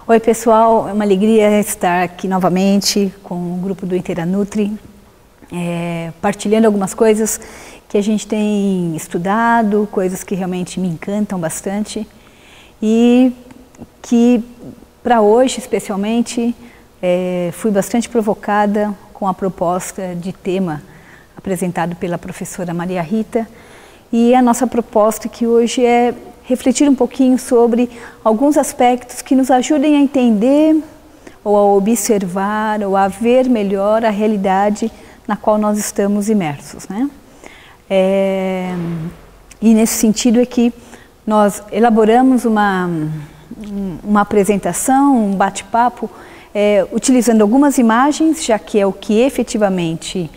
Oi pessoal, é uma alegria estar aqui novamente com o grupo do Interanutri, partilhando algumas coisas que a gente tem estudado, coisas que realmente me encantam bastante e que para hoje especialmente fui bastante provocada com a proposta de tema apresentado pela professora Maria Rita, e a nossa proposta que hoje é refletir um pouquinho sobre alguns aspectos que nos ajudem a entender ou a observar ou a ver melhor a realidade na qual nós estamos imersos, né? E nesse sentido é que nós elaboramos uma apresentação, um bate-papo, utilizando algumas imagens, já que é o que efetivamente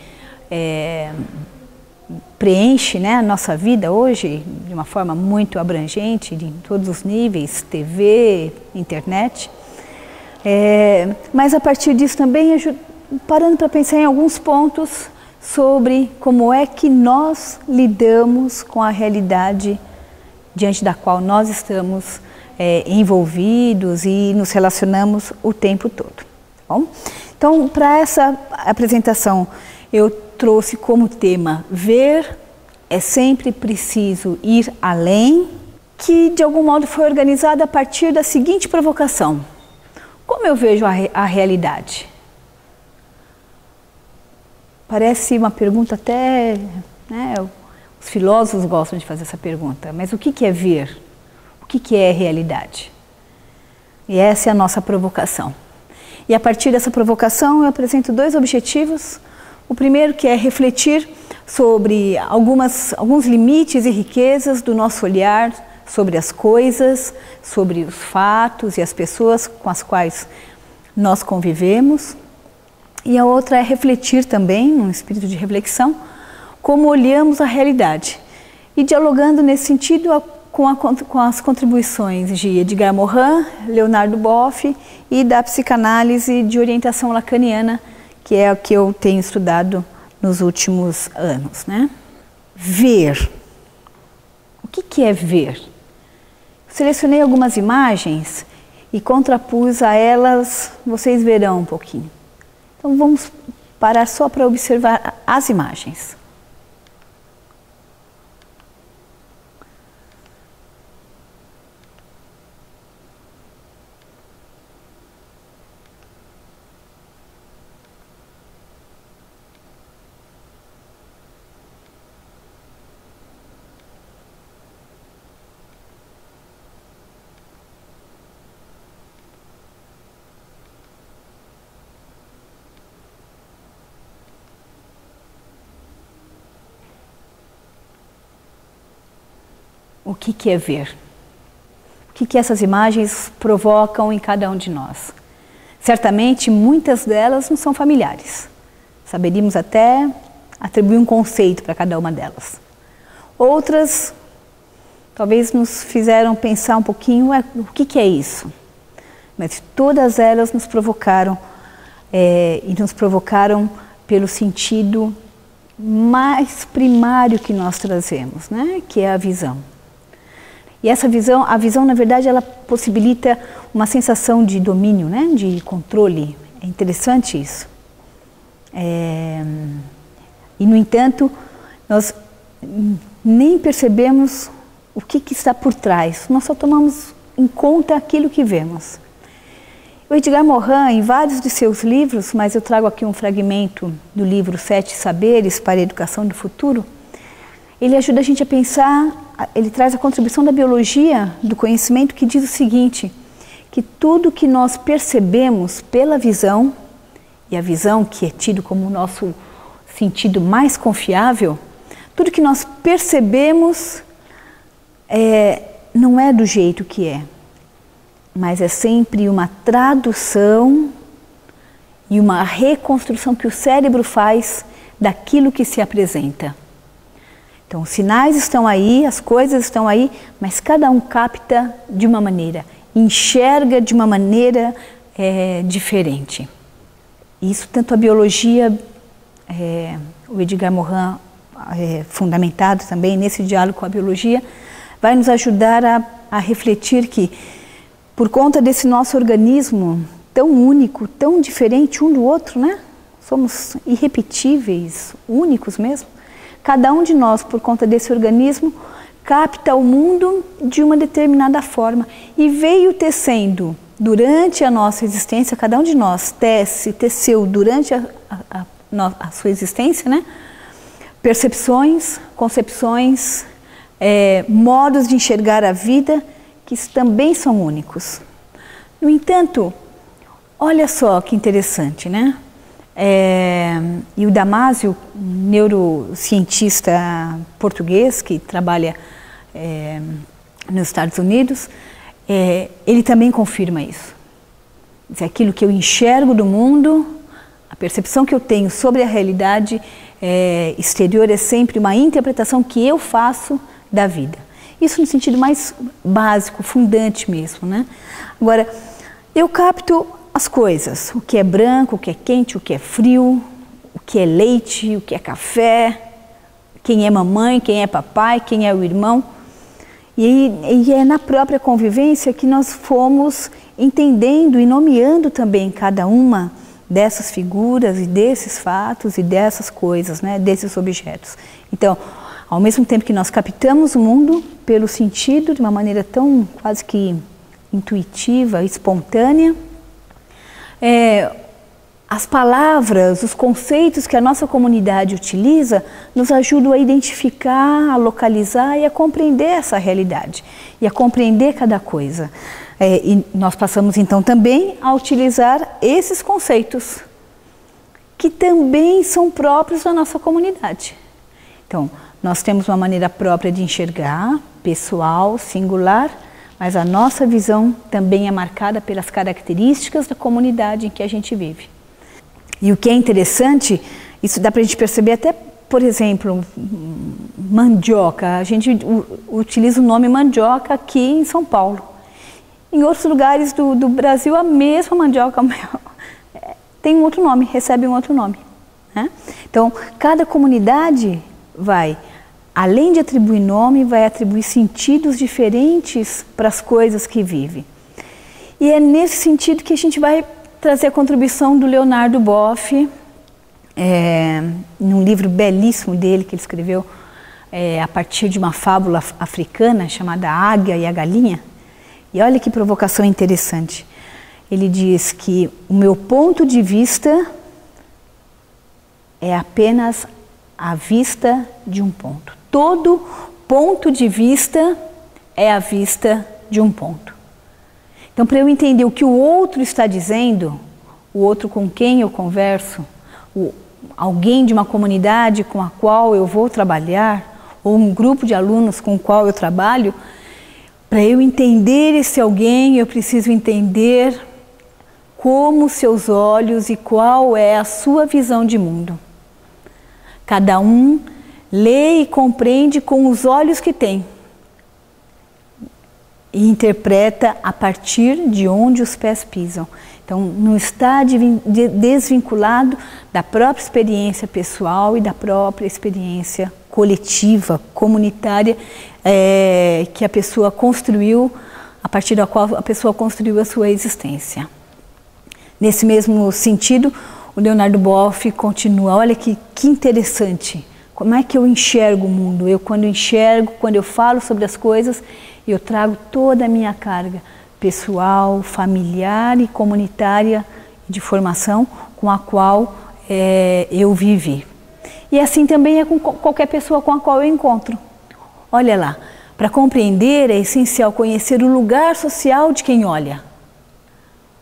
preenche, né, a nossa vida hoje de uma forma muito abrangente, em todos os níveis, TV, internet. Mas a partir disso também, parando para pensar em alguns pontos sobre como é que nós lidamos com a realidade diante da qual nós estamos envolvidos e nos relacionamos o tempo todo. Tá bom? Então, para essa apresentação, eu trouxe como tema ver é sempre preciso ir além, que de algum modo foi organizada a partir da seguinte provocação: como eu vejo a realidade? Parece uma pergunta até, né, os filósofos gostam de fazer essa pergunta, mas o que é ver? O que é realidade? E essa é a nossa provocação. E a partir dessa provocação eu apresento dois objetivos. O primeiro, que é refletir sobre alguns limites e riquezas do nosso olhar sobre as coisas, sobre os fatos e as pessoas com as quais nós convivemos. E a outra é refletir também, num espírito de reflexão, como olhamos a realidade. E dialogando nesse sentido com as contribuições de Edgar Morin, Leonardo Boff e da psicanálise de orientação lacaniana, que é o que eu tenho estudado nos últimos anos, né? Ver. O que é ver? Selecionei algumas imagens e contrapus a elas, vocês verão um pouquinho. Então vamos parar só para observar as imagens. O que é ver? O que essas imagens provocam em cada um de nós? Certamente, muitas delas não são familiares. Saberíamos até atribuir um conceito para cada uma delas. Outras, talvez nos fizeram pensar um pouquinho, o que é isso? Mas todas elas nos provocaram, e nos provocaram pelo sentido mais primário que nós trazemos, né? Que é a visão. E essa visão, a visão na verdade ela possibilita uma sensação de domínio, né? De controle. É interessante isso. E no entanto, nós nem percebemos o que está por trás. Nós só tomamos em conta aquilo que vemos. O Edgar Morin, em vários de seus livros, mas eu trago aqui um fragmento do livro Sete Saberes para a Educação do Futuro, ele ajuda a gente a pensar, ele traz a contribuição da biologia, do conhecimento, que diz o seguinte, que tudo que nós percebemos pela visão, e a visão que é tido como o nosso sentido mais confiável, tudo que nós percebemos não é do jeito que é, mas é sempre uma tradução e uma reconstrução que o cérebro faz daquilo que se apresenta. Então, os sinais estão aí, as coisas estão aí, mas cada um capta de uma maneira, enxerga de uma maneira diferente. Isso, tanto a biologia, o Edgar Morin, fundamentado também nesse diálogo com a biologia, vai nos ajudar a refletir que por conta desse nosso organismo tão único, tão diferente um do outro, né? Somos irrepetíveis, únicos mesmo. Cada um de nós, por conta desse organismo, capta o mundo de uma determinada forma e veio tecendo durante a nossa existência, cada um de nós teceu durante a sua existência, né? Percepções, concepções, modos de enxergar a vida que também são únicos. No entanto, olha só que interessante, né? E o Damásio, neurocientista português que trabalha nos Estados Unidos, ele também confirma isso. Diz, aquilo que eu enxergo do mundo, a percepção que eu tenho sobre a realidade exterior é sempre uma interpretação que eu faço da vida. Isso no sentido mais básico, fundante mesmo, né? Agora, eu capto as coisas, o que é branco, o que é quente, o que é frio, o que é leite, o que é café, quem é mamãe, quem é papai, quem é o irmão. E é na própria convivência que nós fomos entendendo e nomeando também cada uma dessas figuras e desses fatos e dessas coisas, né, desses objetos. Então, ao mesmo tempo que nós captamos o mundo pelo sentido de uma maneira tão quase que intuitiva, espontânea, as palavras, os conceitos que a nossa comunidade utiliza nos ajudam a identificar, a localizar e a compreender essa realidade e a compreender cada coisa. E nós passamos então também a utilizar esses conceitos que também são próprios da nossa comunidade. Então, nós temos uma maneira própria de enxergar, pessoal, singular, mas a nossa visão também é marcada pelas características da comunidade em que a gente vive. E o que é interessante, isso dá para a gente perceber até, por exemplo, mandioca. A gente utiliza o nome mandioca aqui em São Paulo. Em outros lugares do Brasil, a mesma mandioca tem um outro nome, recebe um outro nome, né? Então, cada comunidade vai, além de atribuir nome, vai atribuir sentidos diferentes para as coisas que vive. E é nesse sentido que a gente vai trazer a contribuição do Leonardo Boff, num livro belíssimo dele que ele escreveu a partir de uma fábula africana chamada A Águia e a Galinha. E olha que provocação interessante. Ele diz que o meu ponto de vista é apenas a vista de um ponto. Todo ponto de vista é a vista de um ponto. Então, para eu entender o que o outro está dizendo, o outro com quem eu converso, alguém de uma comunidade com a qual eu vou trabalhar, ou um grupo de alunos com o qual eu trabalho, para eu entender esse alguém, eu preciso entender como seus olhos e qual é a sua visão de mundo. Cada um lê e compreende com os olhos que tem e interpreta a partir de onde os pés pisam. Então, não está desvinculado da própria experiência pessoal e da própria experiência coletiva, comunitária, que a pessoa construiu, a partir da qual a pessoa construiu a sua existência. Nesse mesmo sentido, o Leonardo Boff continua, olha que interessante, como é que eu enxergo o mundo? Quando enxergo, quando eu falo sobre as coisas, eu trago toda a minha carga pessoal, familiar e comunitária de formação com a qual eu vivi. E assim também é com qualquer pessoa com a qual eu encontro. Olha lá, para compreender é essencial conhecer o lugar social de quem olha.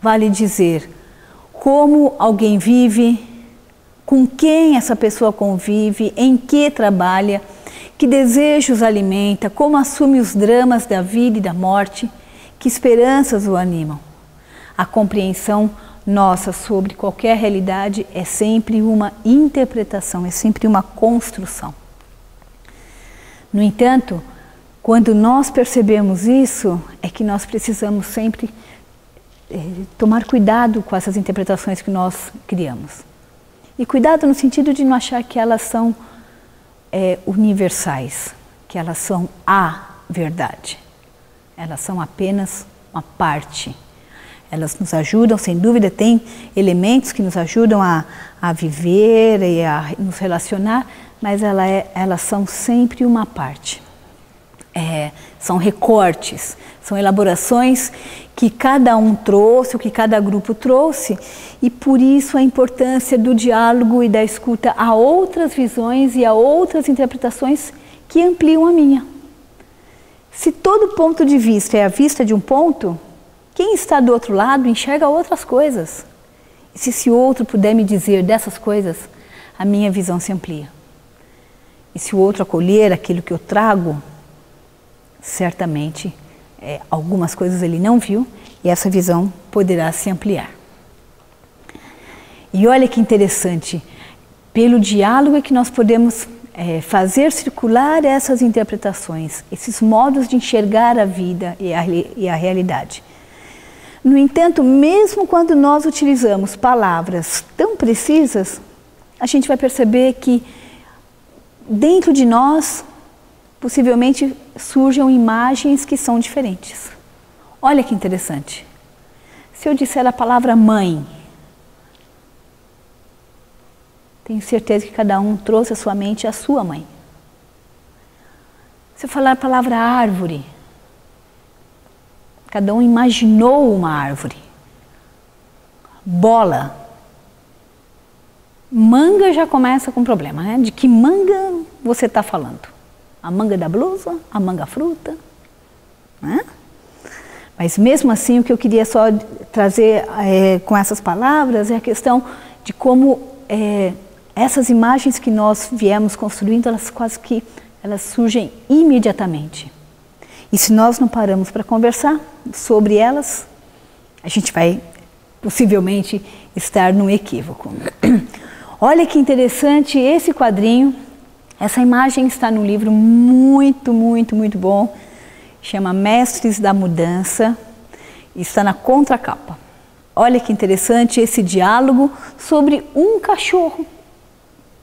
Vale dizer como alguém vive, com quem essa pessoa convive, em que trabalha, que desejos alimenta, como assume os dramas da vida e da morte, que esperanças o animam. A compreensão nossa sobre qualquer realidade é sempre uma interpretação, é sempre uma construção. No entanto, quando nós percebemos isso, é que nós precisamos sempre tomar cuidado com essas interpretações que nós criamos. E cuidado no sentido de não achar que elas são universais, que elas são a verdade. Elas são apenas uma parte. Elas nos ajudam, sem dúvida, tem elementos que nos ajudam a viver e a nos relacionar, mas elas são sempre uma parte. São recortes, são elaborações que cada um trouxe, o que cada grupo trouxe, e por isso a importância do diálogo e da escuta a outras visões e a outras interpretações que ampliam a minha. Se todo ponto de vista é a vista de um ponto, quem está do outro lado enxerga outras coisas. E se esse outro puder me dizer dessas coisas, a minha visão se amplia. E se o outro acolher aquilo que eu trago, certamente algumas coisas ele não viu e essa visão poderá se ampliar. E olha que interessante, pelo diálogo é que nós podemos fazer circular essas interpretações, esses modos de enxergar a vida e a realidade. No entanto, mesmo quando nós utilizamos palavras tão precisas, a gente vai perceber que dentro de nós, possivelmente surjam imagens que são diferentes. Olha que interessante. Se eu disser a palavra mãe, tenho certeza que cada um trouxe à sua mente a sua mãe. Se eu falar a palavra árvore, cada um imaginou uma árvore. Bola. Manga já começa com problema, né? De que manga você está falando? A manga da blusa? A manga fruta? Né? Mas mesmo assim, o que eu queria só trazer com essas palavras é a questão de como essas imagens que nós viemos construindo, elas quase que elas surgem imediatamente. E se nós não paramos para conversar sobre elas, a gente vai possivelmente estar num equívoco. Olha que interessante esse quadrinho. Essa imagem está num livro muito, muito, muito bom. Chama Mestres da Mudança. Está na contracapa. Olha que interessante esse diálogo sobre um cachorro.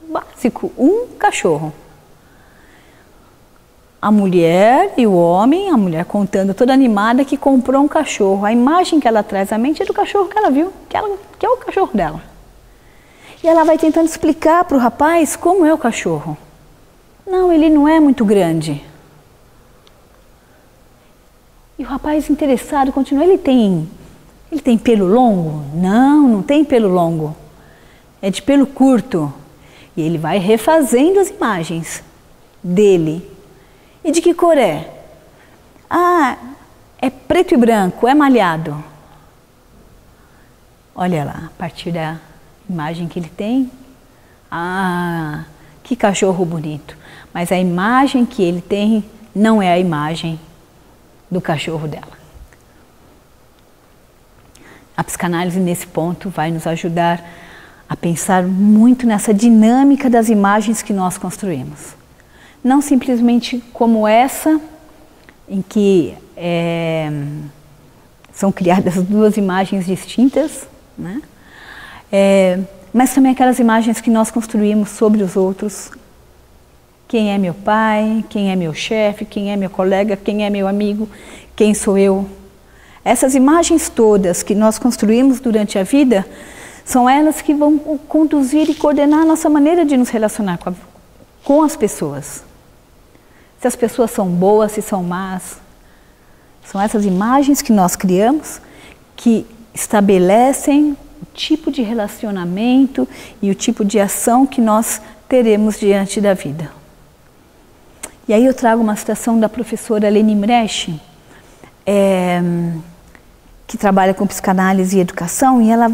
Básico, um cachorro. A mulher e o homem, a mulher contando toda animada que comprou um cachorro. A imagem que ela traz à mente é do cachorro que ela viu, que é o cachorro dela. E ela vai tentando explicar para o rapaz como é o cachorro. Não, ele não é muito grande. E o rapaz interessado continua, ele tem pelo longo? Não, não tem pelo longo. É de pelo curto. E ele vai refazendo as imagens dele. E de que cor é? Ah, é preto e branco, é malhado. Olha lá, a partir da imagem que ele tem. Ah, que cachorro bonito. Mas a imagem que ele tem não é a imagem do cachorro dela. A psicanálise nesse ponto vai nos ajudar a pensar muito nessa dinâmica das imagens que nós construímos. Não simplesmente como essa, em que são criadas duas imagens distintas, né? Mas também aquelas imagens que nós construímos sobre os outros. Quem é meu pai, quem é meu chefe, quem é meu colega, quem é meu amigo, quem sou eu. Essas imagens todas que nós construímos durante a vida, são elas que vão conduzir e coordenar a nossa maneira de nos relacionar com as pessoas. Se as pessoas são boas, se são más. São essas imagens que nós criamos que estabelecem o tipo de relacionamento e o tipo de ação que nós teremos diante da vida. E aí eu trago uma citação da professora Leni Mresch, que trabalha com psicanálise e educação, e ela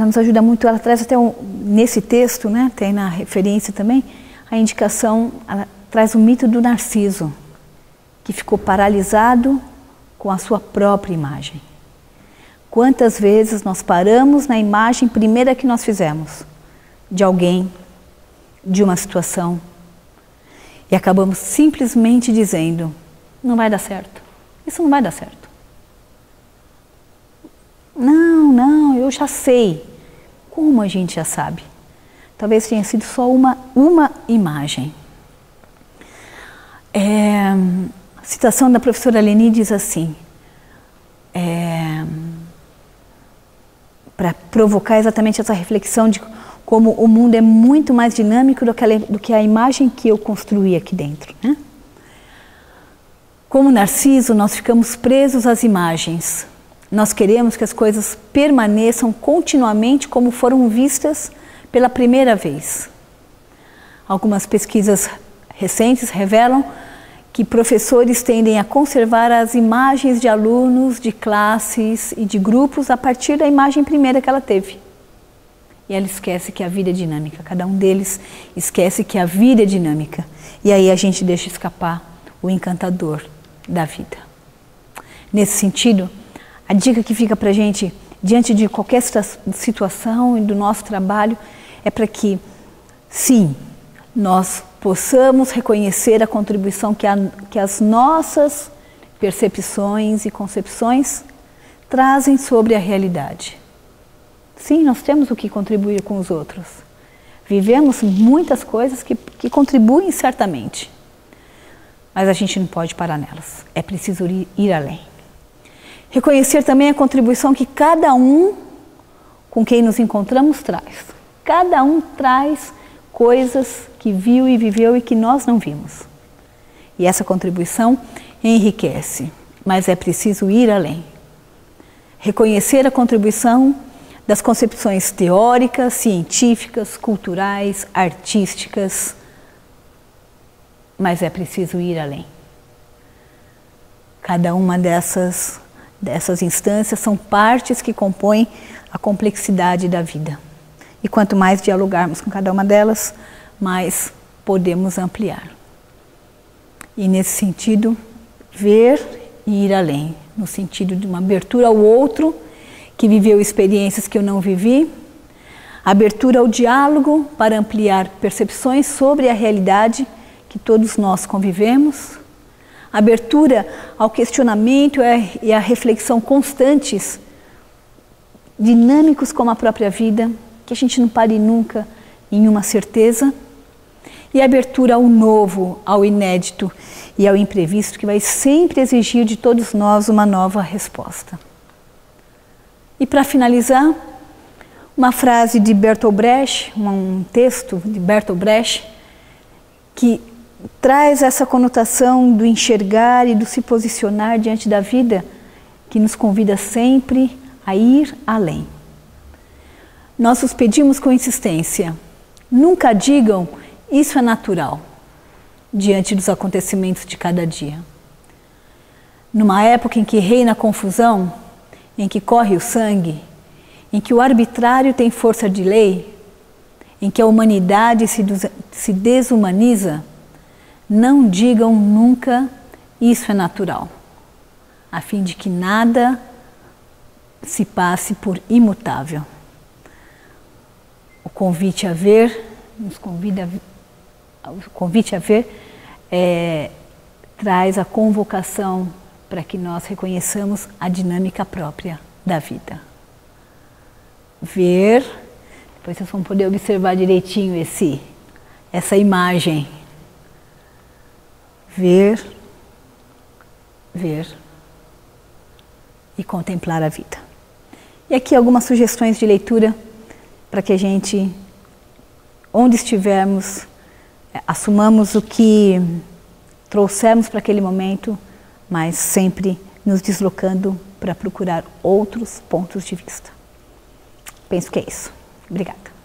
nos ajuda muito, ela traz até nesse texto, né, tem na referência também, a indicação, ela traz o mito do Narciso, que ficou paralisado com a sua própria imagem. Quantas vezes nós paramos na imagem primeira que nós fizemos, de alguém, de uma situação, e acabamos simplesmente dizendo, não vai dar certo, isso não vai dar certo. Não, eu já sei. Como a gente já sabe? Talvez tenha sido só uma imagem. A citação da professora Leni diz assim, provocar exatamente essa reflexão de como o mundo é muito mais dinâmico do que a imagem que eu construí aqui dentro, né? Como Narciso, nós ficamos presos às imagens. Nós queremos que as coisas permaneçam continuamente como foram vistas pela primeira vez. Algumas pesquisas recentes revelam que professores tendem a conservar as imagens de alunos, de classes e de grupos a partir da imagem primeira que ela teve. E ela esquece que a vida é dinâmica, cada um deles esquece que a vida é dinâmica. E aí a gente deixa escapar o encantador da vida. Nesse sentido, a dica que fica para a gente, diante de qualquer situação e do nosso trabalho, é para que, sim, nós possamos reconhecer a contribuição que as nossas percepções e concepções trazem sobre a realidade. Sim, nós temos o que contribuir com os outros. Vivemos muitas coisas que contribuem certamente, mas a gente não pode parar nelas. É preciso ir além. Reconhecer também a contribuição que cada um com quem nos encontramos traz. Cada um traz coisas que viu e viveu e que nós não vimos. E essa contribuição enriquece, mas é preciso ir além. Reconhecer a contribuição das concepções teóricas, científicas, culturais, artísticas, mas é preciso ir além. Cada uma dessas instâncias são partes que compõem a complexidade da vida. E quanto mais dialogarmos com cada uma delas, mais podemos ampliar. E nesse sentido, ver e ir além, no sentido de uma abertura ao outro, que viveu experiências que eu não vivi, abertura ao diálogo para ampliar percepções sobre a realidade que todos nós convivemos, abertura ao questionamento e à reflexão constantes, dinâmicos como a própria vida, que a gente não pare nunca em uma certeza, e abertura ao novo, ao inédito e ao imprevisto, que vai sempre exigir de todos nós uma nova resposta. E para finalizar, uma frase de Bertolt Brecht, um texto de Bertolt Brecht, que traz essa conotação do enxergar e do se posicionar diante da vida, que nos convida sempre a ir além. Nós os pedimos com insistência, nunca digam isso é natural, diante dos acontecimentos de cada dia. Numa época em que reina a confusão, em que corre o sangue, em que o arbitrário tem força de lei, em que a humanidade se desumaniza, não digam nunca isso é natural, a fim de que nada se passe por imutável. O convite a ver, o convite a ver traz a convocação para que nós reconheçamos a dinâmica própria da vida. Ver, depois vocês vão poder observar direitinho essa imagem. Ver e contemplar a vida. E aqui algumas sugestões de leitura para que a gente, onde estivermos, assumamos o que trouxemos para aquele momento, mas sempre nos deslocando para procurar outros pontos de vista. Penso que é isso. Obrigada.